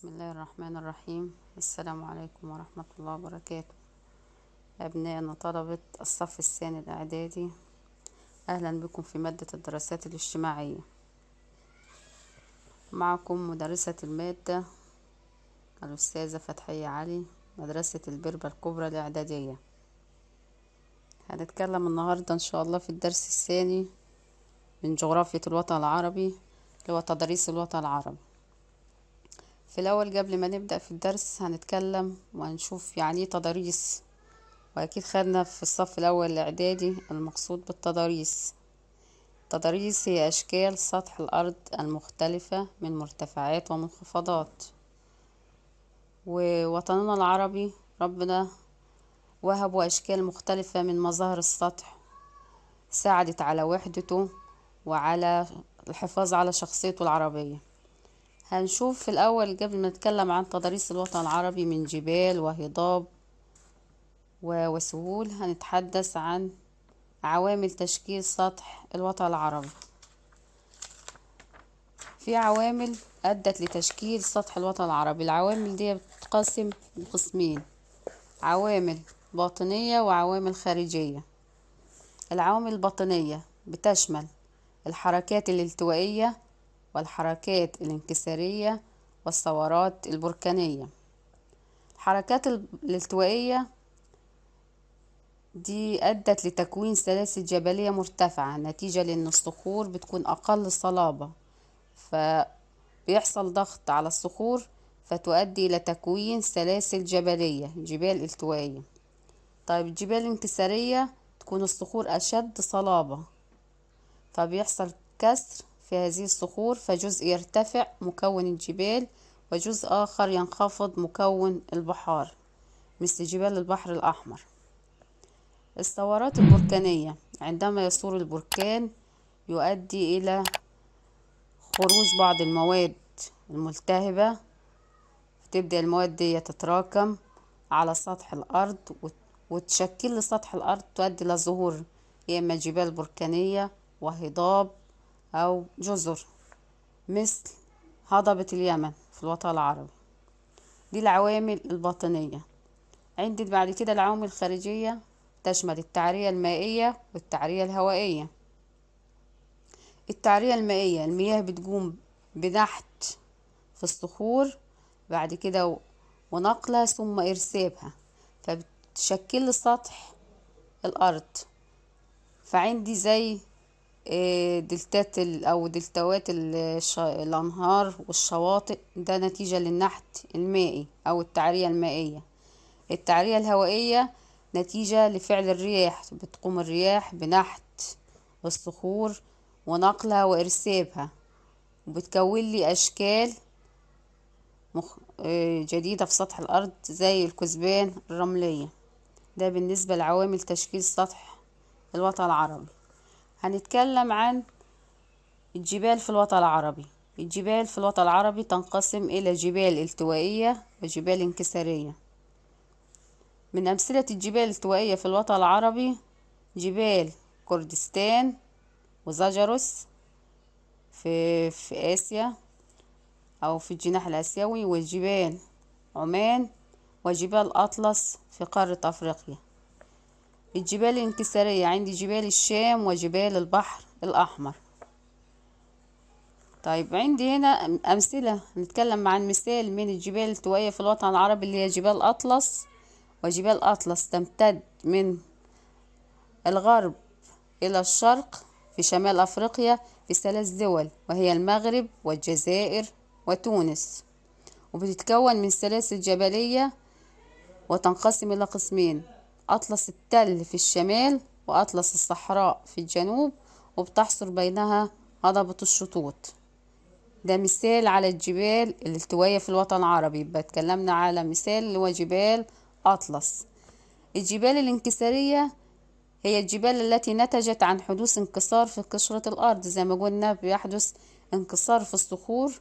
بسم الله الرحمن الرحيم. السلام عليكم ورحمة الله وبركاته. أبنائنا طلبة الصف الثاني الإعدادي، أهلا بكم في مادة الدراسات الاجتماعية. معكم مدرسة المادة الأستاذة فتحية علي، مدرسة البربة الكبرى الإعدادية. هنتكلم النهاردة إن شاء الله في الدرس الثاني من جغرافية الوطن العربي اللي هو تضاريس الوطن العربي. في الأول قبل ما نبدأ في الدرس هنتكلم وهنشوف يعني ايه تضاريس، وأكيد خدنا في الصف الأول الإعدادي المقصود بالتضاريس. التضاريس هي أشكال سطح الأرض المختلفة من مرتفعات ومنخفضات. ووطننا العربي ربنا وهبوا أشكال مختلفة من مظاهر السطح ساعدت على وحدته وعلى الحفاظ على شخصيته العربية. هنشوف في الأول قبل ما نتكلم عن تضاريس الوطن العربي من جبال وهضاب وسهول، هنتحدث عن عوامل تشكيل سطح الوطن العربي. في عوامل أدت لتشكيل سطح الوطن العربي. العوامل دي بتتقسم لقسمين: عوامل باطنية وعوامل خارجية. العوامل الباطنية بتشمل الحركات الالتوائية والحركات الانكسارية والثورات البركانية. الحركات الالتوائية دي أدت لتكوين سلاسل جبلية مرتفعة نتيجة لأن الصخور بتكون أقل صلابة، فبيحصل ضغط على الصخور فتؤدي إلى تكوين سلاسل جبلية، جبال التوائية. طيب الجبال الانكسارية تكون الصخور أشد صلابة، فبيحصل كسر في هذه الصخور، فجزء يرتفع مكون الجبال وجزء آخر ينخفض مكون البحار مثل جبال البحر الأحمر. الثورات البركانية عندما يثور البركان يؤدي إلى خروج بعض المواد الملتهبة، فتبدأ المواد دي تتراكم على سطح الأرض وتشكل سطح الأرض، تؤدي إلى ظهور يا إما جبال بركانية وهضاب أو جزر مثل هضبة اليمن في الوطن العربي. دي العوامل الباطنية. عندي بعد كده العوامل الخارجية تشمل التعرية المائية والتعرية الهوائية. التعرية المائية المياه بتقوم بنحت في الصخور بعد كده ونقلها ثم إرسابها، فبتشكل سطح الأرض. فعندي زي دلتات أو دلتوات الأنهار والشواطئ، ده نتيجة للنحت المائي أو التعرية المائية. التعرية الهوائية نتيجة لفعل الرياح، بتقوم الرياح بنحت الصخور ونقلها وإرسابها، وبتكون لي أشكال جديدة في سطح الأرض زي الكثبان الرملية. ده بالنسبة لعوامل تشكيل سطح الوطن العربي. هنتكلم عن الجبال في الوطن العربي. الجبال في الوطن العربي تنقسم إلى جبال التوائية وجبال انكسارية. من أمثلة الجبال الالتوائية في الوطن العربي جبال كردستان وزاجرس في آسيا أو في الجناح الآسيوي، وجبال عمان وجبال أطلس في قارة أفريقيا. الجبال الانكسارية عندي جبال الشام وجبال البحر الأحمر. طيب عندي هنا أمثلة، نتكلم عن مثال من الجبال الالتوائية في الوطن العربي اللي هي جبال أطلس. وجبال أطلس تمتد من الغرب إلى الشرق في شمال أفريقيا في 3 دول، وهي المغرب والجزائر وتونس، وبتتكون من سلاسل جبلية وتنقسم إلى قسمين: أطلس التل في الشمال وأطلس الصحراء في الجنوب، وبتحصر بينها هضبة الشطوط. ده مثال على الجبال الالتوائية في الوطن العربي. يبقى اتكلمنا على مثال اللي هو جبال أطلس. الجبال الانكسارية هي الجبال التي نتجت عن حدوث انكسار في قشرة الأرض، زي ما قلنا بيحدث انكسار في الصخور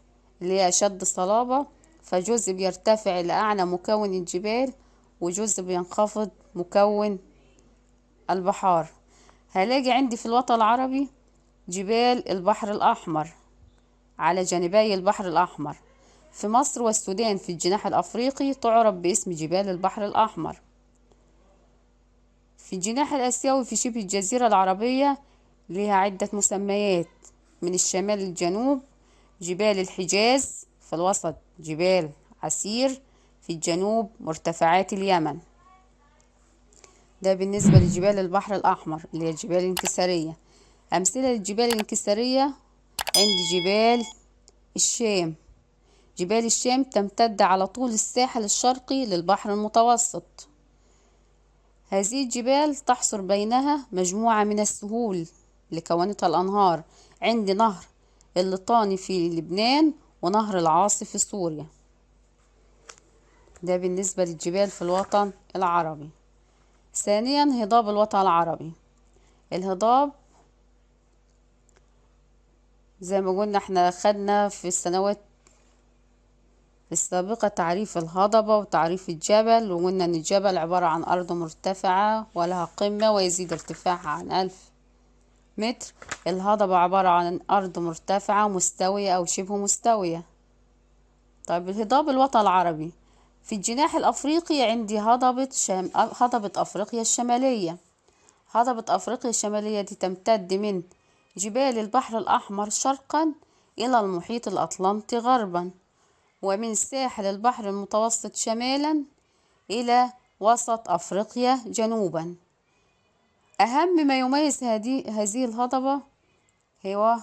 اللي هي أشد صلابة، فجزء بيرتفع إلى أعلى مكون الجبال وجزء بينخفض مكون البحار. هلاقي عندي في الوطن العربي جبال البحر الأحمر على جانبي البحر الأحمر، في مصر والسودان في الجناح الأفريقي تعرف باسم جبال البحر الأحمر. في الجناح الآسيوي في شبه الجزيرة العربية لها عدة مسميات، من الشمال للجنوب جبال الحجاز، في الوسط جبال عسير، في الجنوب مرتفعات اليمن. ده بالنسبة لجبال البحر الأحمر اللي هي الجبال الانكسارية. أمثلة للجبال الانكسارية عند جبال الشام. جبال الشام تمتد على طول الساحل الشرقي للبحر المتوسط. هذه الجبال تحصر بينها مجموعة من السهول اللي كونتها الأنهار، عند نهر اللطاني في لبنان ونهر العاصي في سوريا. ده بالنسبة للجبال في الوطن العربي. ثانيا هضاب الوطن العربي. الهضاب زي ما قلنا احنا خدنا في السنوات السابقة تعريف الهضبة وتعريف الجبل، وقلنا ان الجبل عبارة عن أرض مرتفعة ولها قمة ويزيد ارتفاعها عن 1000 متر. الهضبة عبارة عن أرض مرتفعة مستوية أو شبه مستوية. طيب الهضاب الوطن العربي في الجناح الأفريقي عندي هضبة أفريقيا الشمالية. هضبة أفريقيا الشمالية دي تمتد من جبال البحر الأحمر شرقا إلى المحيط الأطلنطي غربا، ومن ساحل البحر المتوسط شمالا إلى وسط أفريقيا جنوبا. أهم ما يميز هذه الهضبة هو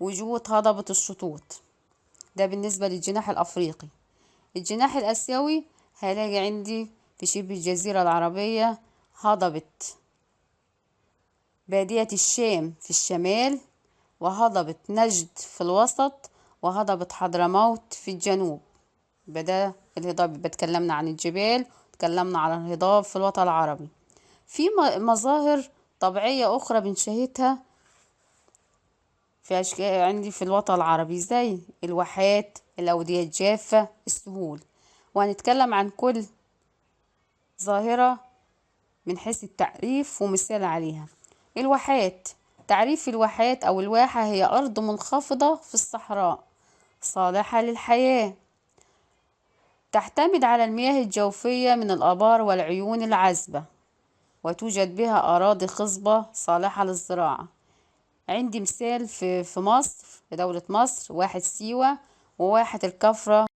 وجود هضبة الشطوط. ده بالنسبة للجناح الأفريقي. الجناح الآسيوي هلاقي عندي في شبه الجزيرة العربية هضبة بادية الشام في الشمال، وهضبة نجد في الوسط، وهضبة حضرموت في الجنوب. ده الهضاب. بتكلمنا عن الجبال، تكلمنا على الهضاب في الوطن العربي. في مظاهر طبيعية أخرى بنشاهدها في أشكال عندي في الوطن العربي زي الواحات، الأودية الجافة، السهول. وهنتكلم عن كل ظاهرة من حيث التعريف ومثال عليها. الواحات. تعريف الواحات أو الواحة هي أرض منخفضة في الصحراء صالحة للحياة، تعتمد على المياه الجوفية من الآبار والعيون العذبة، وتوجد بها أراضي خصبة صالحة للزراعة. عندي مثال في مصر، في دولة مصر، واحة سيوة وواحة الكفرة